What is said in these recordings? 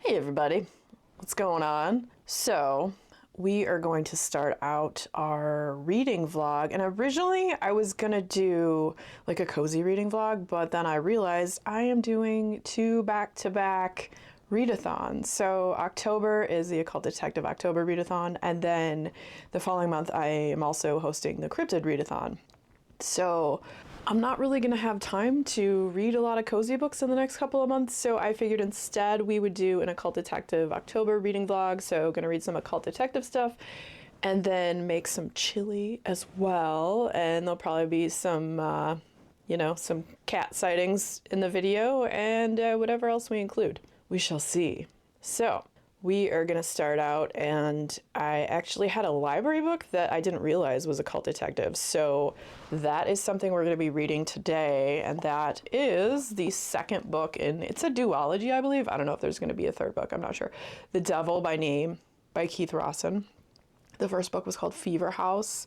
Hey everybody, what's going on? So we are going to start out our reading vlog, and originally I was gonna do like a cozy reading vlog, but then I realized I am doing two back-to-back readathons. So October is the Occult Detective October readathon, and then the following month I am also hosting the Cryptid readathon. So I'm not really going to have time to read a lot of cozy books in the next couple of months, so I figured instead we would do an Occult Detective October reading vlog. So going to read some Occult Detective stuff and then make some chili as well, and there'll probably be some some cat sightings in the video, and whatever else we include. We shall see. So we are going to start out, and I actually had a library book that I didn't realize was Occult Detective. So that is something we're going to be reading today, and that is the second book in, it's a duology, I believe. I don't know if there's going to be a third book, I'm not sure. The Devil by Name by Keith Rawson. The first book was called Fever House,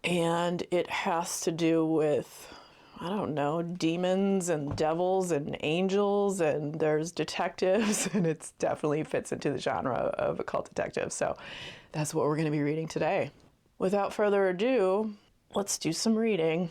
and it has to do with, I don't know, demons and devils and angels, and there's detectives, and it definitely fits into the genre of Occult Detective. So that's what we're going to be reading today. Without further ado, let's do some reading.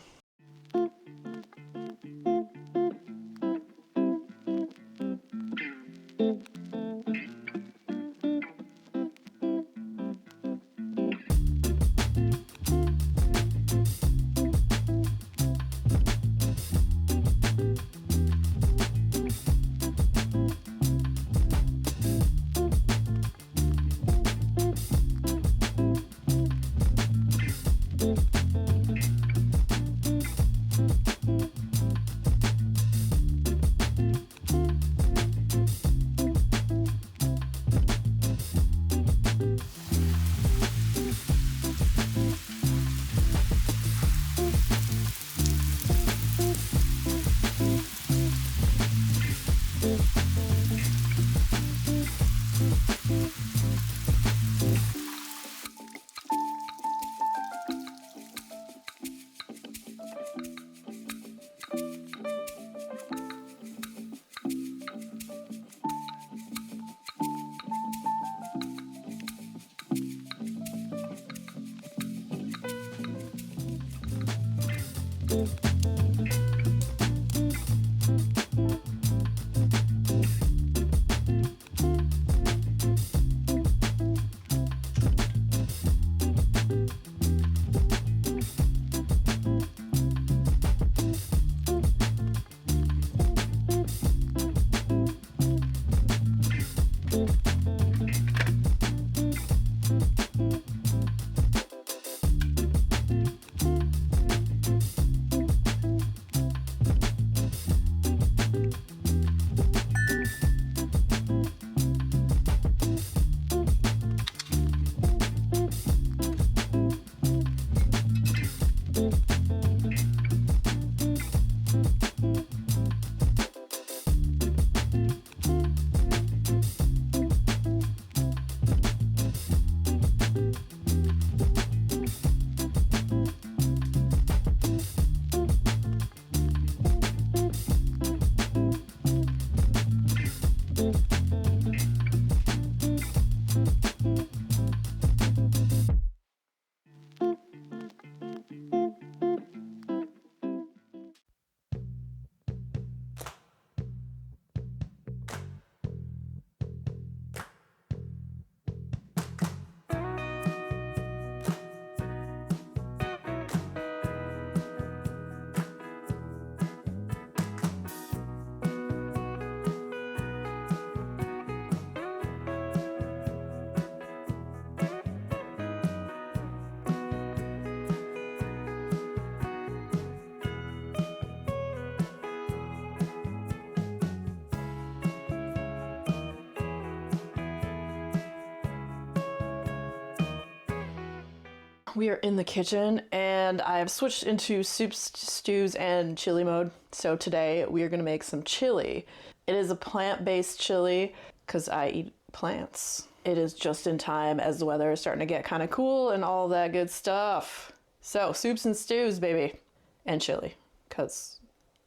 We are in the kitchen, and I've switched into soups, stews, and chili mode. So today we are going to make some chili. It is a plant-based chili because I eat plants. It is just in time as the weather is starting to get kind of cool and all that good stuff. So soups and stews, baby, and chili, because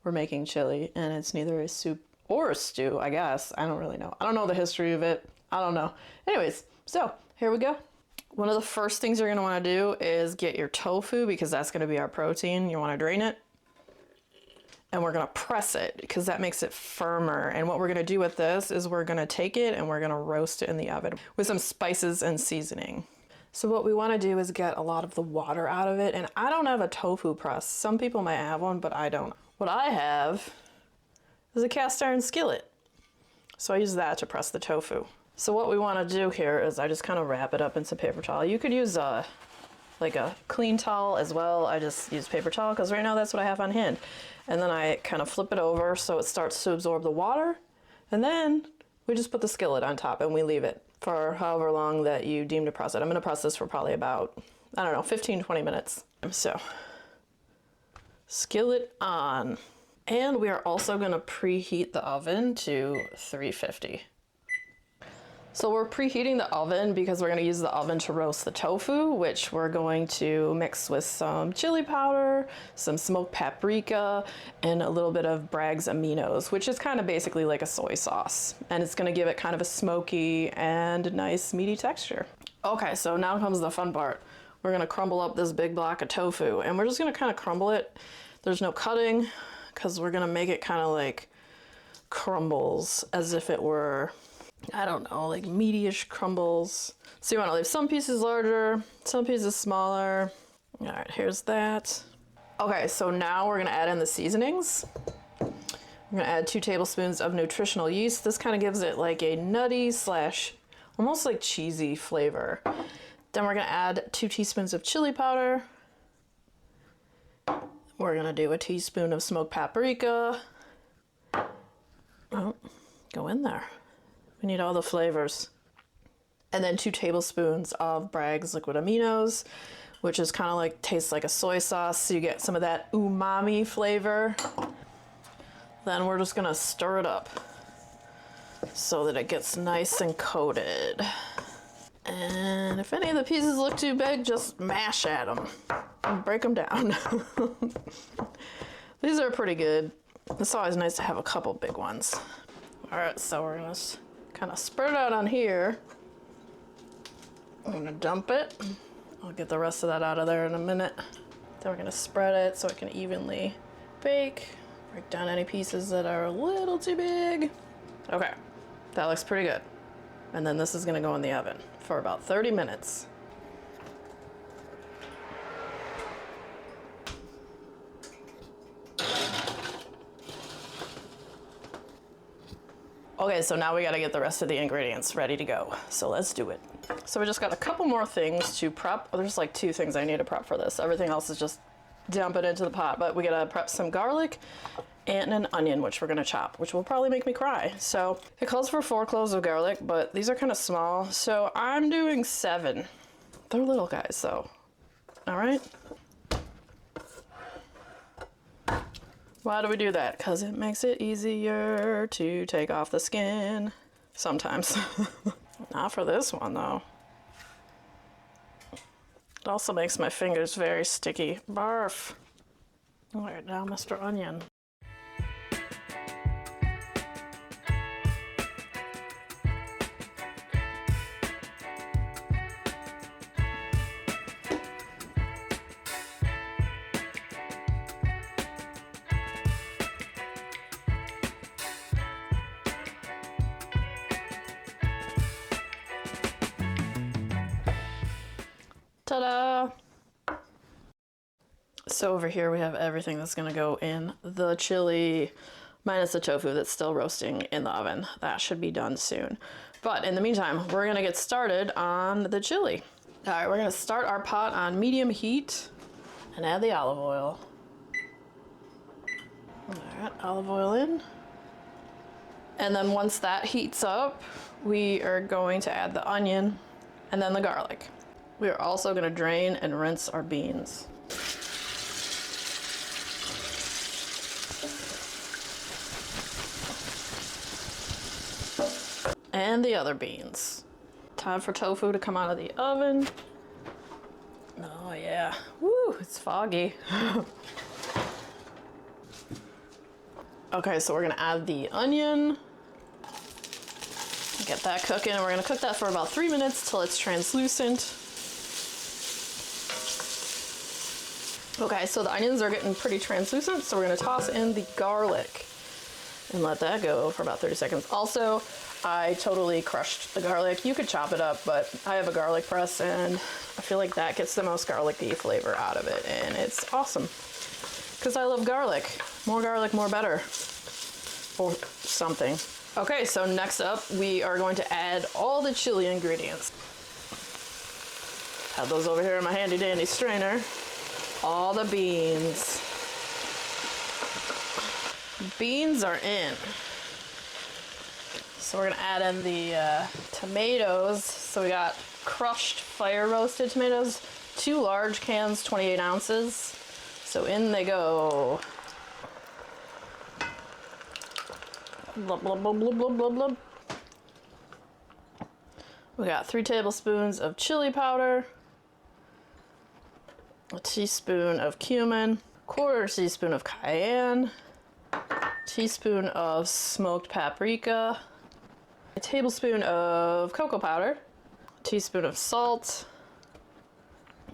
we're making chili and it's neither a soup or a stew, I guess. I don't really know. I don't know the history of it. I don't know. Anyways, so here we go. One of the first things you're gonna wanna do is get your tofu, because that's gonna be our protein. You wanna drain it. And we're gonna press it because that makes it firmer. And what we're gonna do with this is we're gonna take it and we're gonna roast it in the oven with some spices and seasoning. So what we wanna do is get a lot of the water out of it. And I don't have a tofu press. Some people might have one, but I don't. What I have is a cast iron skillet. So I use that to press the tofu. So what we wanna do here is I just kind of wrap it up in some paper towel. You could use like a clean towel as well. I just use paper towel because right now that's what I have on hand. And then I kind of flip it over so it starts to absorb the water. And then we just put the skillet on top and we leave it for however long that you deem to press it. I'm gonna press this for probably about, I don't know, 15, 20 minutes. So, skillet on. And we are also gonna preheat the oven to 350. So we're preheating the oven because we're gonna use the oven to roast the tofu, which we're going to mix with some chili powder, some smoked paprika, and a little bit of Bragg's aminos, which is kind of basically like a soy sauce. And it's gonna give it kind of a smoky and nice meaty texture. Okay, so now comes the fun part. We're gonna crumble up this big block of tofu, and we're just gonna kind of crumble it. There's no cutting, because we're gonna make it kind of like crumbles as if it were, I don't know, like meaty-ish crumbles. So you want to leave some pieces larger, some pieces smaller. All right, here's that. Okay, so now we're gonna add in the seasonings. We're gonna add 2 tablespoons of nutritional yeast. This kind of gives it like a nutty slash almost like cheesy flavor. Then we're gonna add 2 teaspoons of chili powder. We're gonna do a teaspoon of smoked paprika. Oh, go in there. We need all the flavors. And then 2 tablespoons of Bragg's liquid aminos, which is kind of like, tastes like a soy sauce, so you get some of that umami flavor. Then we're just gonna stir it up so that it gets nice and coated. And if any of the pieces look too big, just mash at them and break them down. These are pretty good. It's always nice to have a couple big ones. All right, so we're gonna kind of spread it out on here. I'm gonna dump it. I'll get the rest of that out of there in a minute. Then we're gonna spread it so it can evenly bake. Break down any pieces that are a little too big. Okay, that looks pretty good. And then this is gonna go in the oven for about 30 minutes. Okay, so now we gotta get the rest of the ingredients ready to go. So let's do it. So we just got a couple more things to prep. There's like 2 things I need to prep for this. Everything else is just dump it into the pot, but we gotta prep some garlic and an onion, which we're gonna chop, which will probably make me cry. So it calls for 4 cloves of garlic, but these are kind of small. So I'm doing 7. They're little guys though. All right. Why do we do that? Because it makes it easier to take off the skin. Sometimes. Not for this one though. It also makes my fingers very sticky. Barf. All right, now Mr. Onion. Ta-da! So over here we have everything that's gonna go in the chili, minus the tofu that's still roasting in the oven. That should be done soon. But in the meantime, we're gonna get started on the chili. All right, we're gonna start our pot on medium heat and add the olive oil. All right, olive oil in. And then once that heats up, we are going to add the onion and then the garlic. We are also going to drain and rinse our beans. And the other beans. Time for tofu to come out of the oven. Oh yeah, woo, it's foggy. Okay, so we're gonna add the onion. Get that cooking, and we're gonna cook that for about 3 minutes till it's translucent. Okay, so the onions are getting pretty translucent, so we're gonna toss in the garlic and let that go for about 30 seconds. Also, I totally crushed the garlic. You could chop it up, but I have a garlic press, and I feel like that gets the most garlicky flavor out of it, and it's awesome. Because I love garlic. More garlic, more better. Or something. Okay, so next up, we are going to add all the chili ingredients. Have those over here in my handy dandy strainer. All the beans. Beans are in. So we're gonna add in the tomatoes. So we got crushed fire roasted tomatoes, 2 large cans, 28 ounces. So in they go. Blub, blub, blub, blub, blub, blub, blub. We got 3 tablespoons of chili powder, a teaspoon of cumin, 1/4 teaspoon of cayenne, a teaspoon of smoked paprika, a tablespoon of cocoa powder, a teaspoon of salt,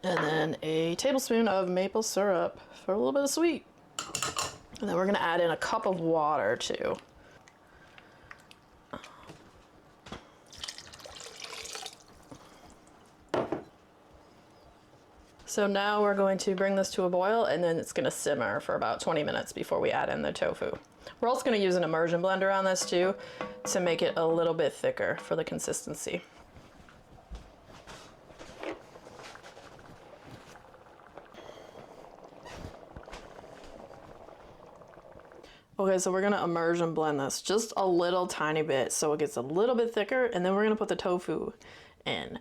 and then a tablespoon of maple syrup for a little bit of sweet. And then we're gonna add in a cup of water too. So now we're going to bring this to a boil, and then it's gonna simmer for about 20 minutes before we add in the tofu. We're also gonna use an immersion blender on this too to make it a little bit thicker for the consistency. Okay, so we're gonna immersion blend this just a little tiny bit so it gets a little bit thicker, and then we're gonna put the tofu in.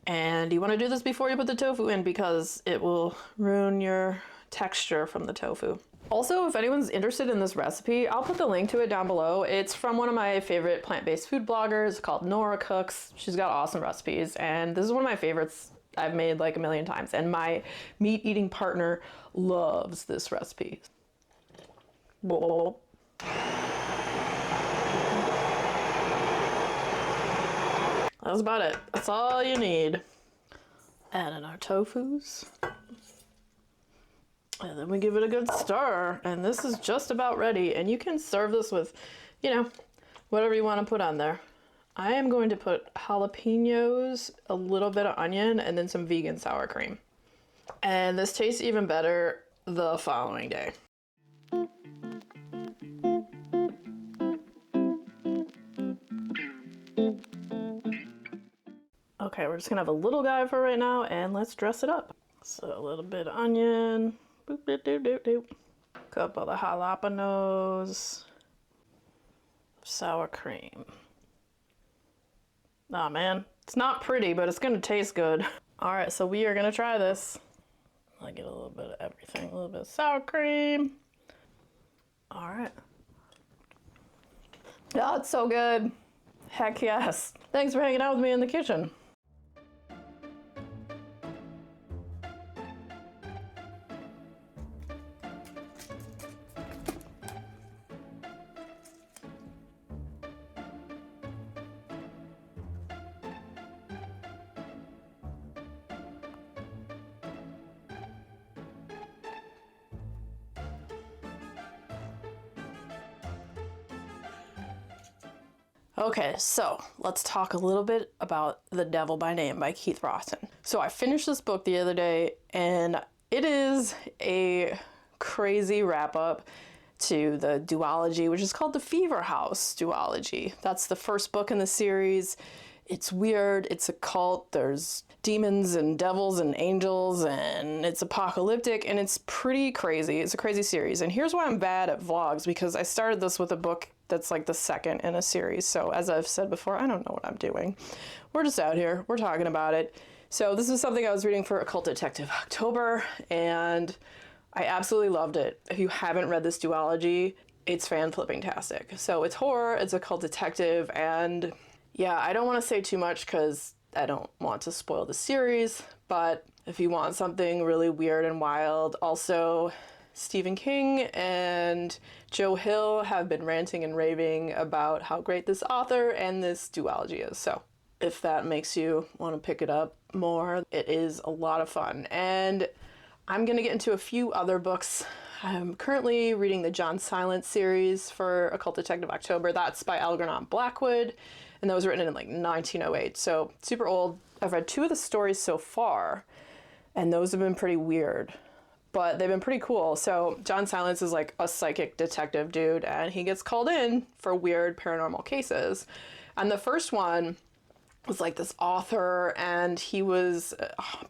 And you want to do this before you put the tofu in because it will ruin your texture from the tofu. Also, if anyone's interested in this recipe, I'll put the link to it down below. It's from one of my favorite plant-based food bloggers called Nora Cooks. She's got awesome recipes, and this is one of my favorites I've made like a million times, and my meat-eating partner loves this recipe. That's about it. That's all you need. Add in our tofus. And then we give it a good stir. And this is just about ready. And you can serve this with, you know, whatever you want to put on there. I am going to put jalapenos, a little bit of onion, and then some vegan sour cream. And this tastes even better the following day. Okay, we're just gonna have a little guy for right now, and let's dress it up. So a little bit of onion, boop, boop, doop, doop, doop. Couple of the jalapenos, sour cream. Oh man, it's not pretty, but it's gonna taste good. All right, so we are gonna try this. I get a little bit of everything, a little bit of sour cream. All right. Oh, it's so good. Heck yes. Thanks for hanging out with me in the kitchen. Okay, so let's talk a little bit about The Devil by Name by Keith Rawson. So I finished this book the other day, and it is a crazy wrap up to the duology, which is called the Fever House duology. That's the first book in the series. It's weird, it's occult, there's demons and devils and angels, and it's apocalyptic, and it's pretty crazy. It's a crazy series. And here's why I'm bad at vlogs, because I started this with a book that's like the second in a series. So as I've said before, I don't know what I'm doing. We're just out here, we're talking about it. So this is something I was reading for Occult Detective October, and I absolutely loved it. If you haven't read this duology, it's fan-flipping-tastic. So it's horror, it's occult detective, and yeah, I don't want to say too much because I don't want to spoil the series, but if you want something really weird and wild, also Stephen King and Joe Hill have been ranting and raving about how great this author and this duology is. So if that makes you want to pick it up more, it is a lot of fun. And I'm going to get into a few other books. I'm currently reading the John Silence series for Occult Detective October. That's by Algernon Blackwood, and that was written in like 1908, so super old. I've read 2 of the stories so far, and those have been pretty weird, but they've been pretty cool. So John Silence is like a psychic detective dude, and he gets called in for weird paranormal cases. And the first one was like this author, and he was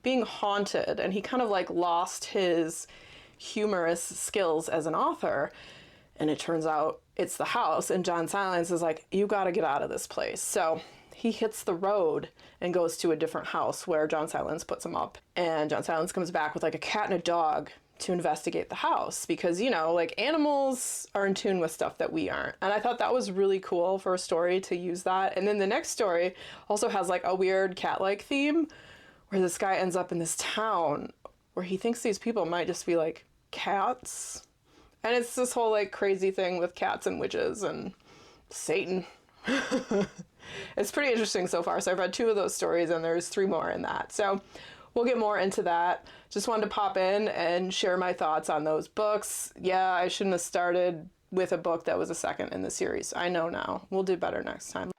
being haunted, and he kind of like lost his humorous skills as an author, and it turns out it's the house, and John Silence is like, you got to get out of this place. So he hits the road and goes to a different house where John Silence puts him up, and John Silence comes back with like a cat and a dog to investigate the house, because, you know, like, animals are in tune with stuff that we aren't. And I thought that was really cool for a story to use that. And then the next story also has like a weird cat-like theme where this guy ends up in this town where he thinks these people might just be like cats. And it's this whole like crazy thing with cats and witches and Satan. It's pretty interesting so far. So I've read 2 of those stories, and there's 3 more in that. So we'll get more into that. Just wanted to pop in and share my thoughts on those books. Yeah, I shouldn't have started with a book that was a second in the series. I know now. We'll do better next time.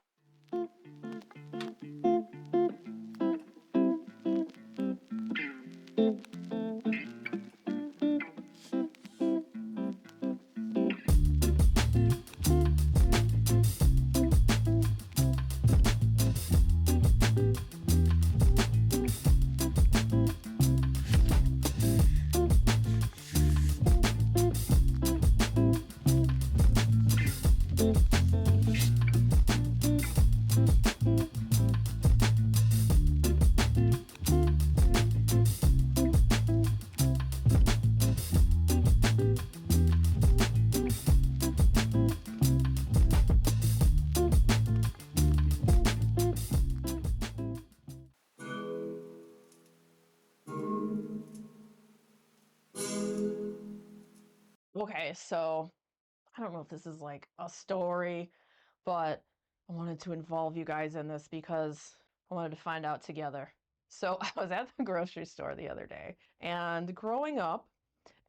Okay, so I don't know if this is like a story, but I wanted to involve you guys in this because I wanted to find out together. So I was at the grocery store the other day, and growing up,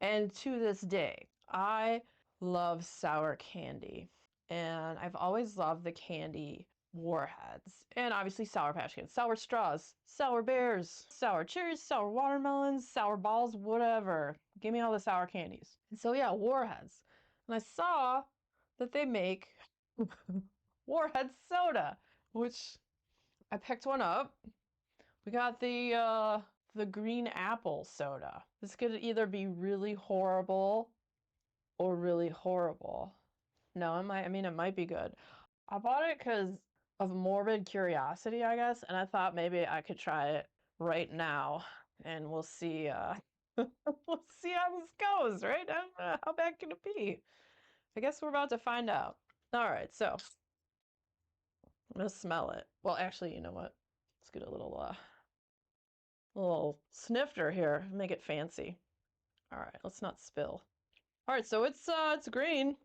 and to this day, I love sour candy. And I've always loved the candy Warheads. And obviously Sour Patch Kids, sour straws, sour bears, sour cherries, sour watermelons, sour balls, whatever. Give me all the sour candies. And so yeah, Warheads. And I saw that they make Warhead soda, which I picked one up. We got the green apple soda. This could either be really horrible or really horrible. No, it might be good. I bought it because of morbid curiosity, I guess, and I thought maybe I could try it right now, and we'll see, we'll see how this goes, right? How bad can it be? I guess we're about to find out. All right, so I'm gonna smell it. Well, actually, you know what? Let's get a little snifter here, make it fancy. All right, let's not spill. All right, so it's green.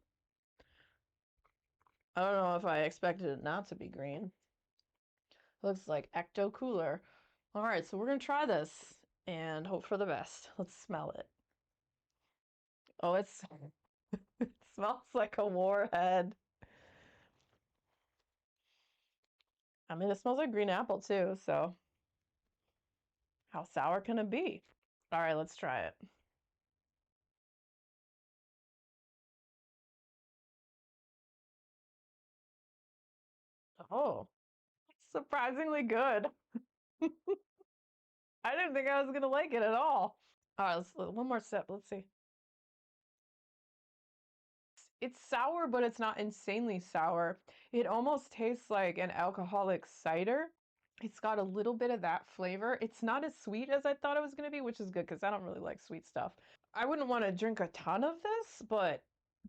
I don't know if I expected it not to be green. Looks like Ecto Cooler. All right, so we're gonna try this and hope for the best. Let's smell it. Oh, it smells like a warhead. I mean, it smells like green apple too, so how sour can it be? All right, let's try it. Oh, surprisingly good. I didn't think I was gonna like it at all. All right, one more sip. Let's see. It's sour, but it's not insanely sour. It almost tastes like an alcoholic cider. It's got a little bit of that flavor. It's not as sweet as I thought it was going to be, which is good because I don't really like sweet stuff. I wouldn't want to drink a ton of this, but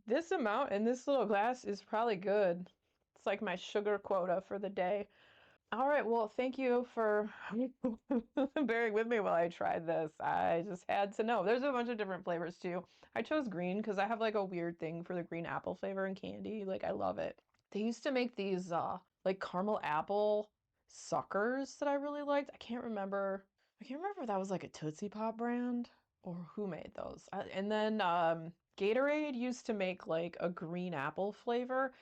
this amount in this little glass is probably good. It's like my sugar quota for the day. All right, well, thank you for bearing with me while I tried this. I just had to know. There's a bunch of different flavors too. I chose green because I have like a weird thing for the green apple flavor in candy. Like I love it. They used to make these like caramel apple suckers that I really liked. I can't remember if that was like a Tootsie Pop brand or who made those. And then Gatorade used to make like a green apple flavor.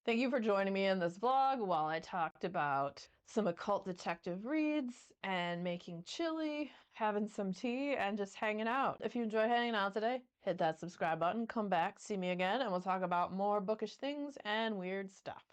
Thank you for joining me in this vlog while I talked about some occult detective reads and making chili, having some tea, and just hanging out. If you enjoyed hanging out today, hit that subscribe button, come back, see me again, and we'll talk about more bookish things and weird stuff.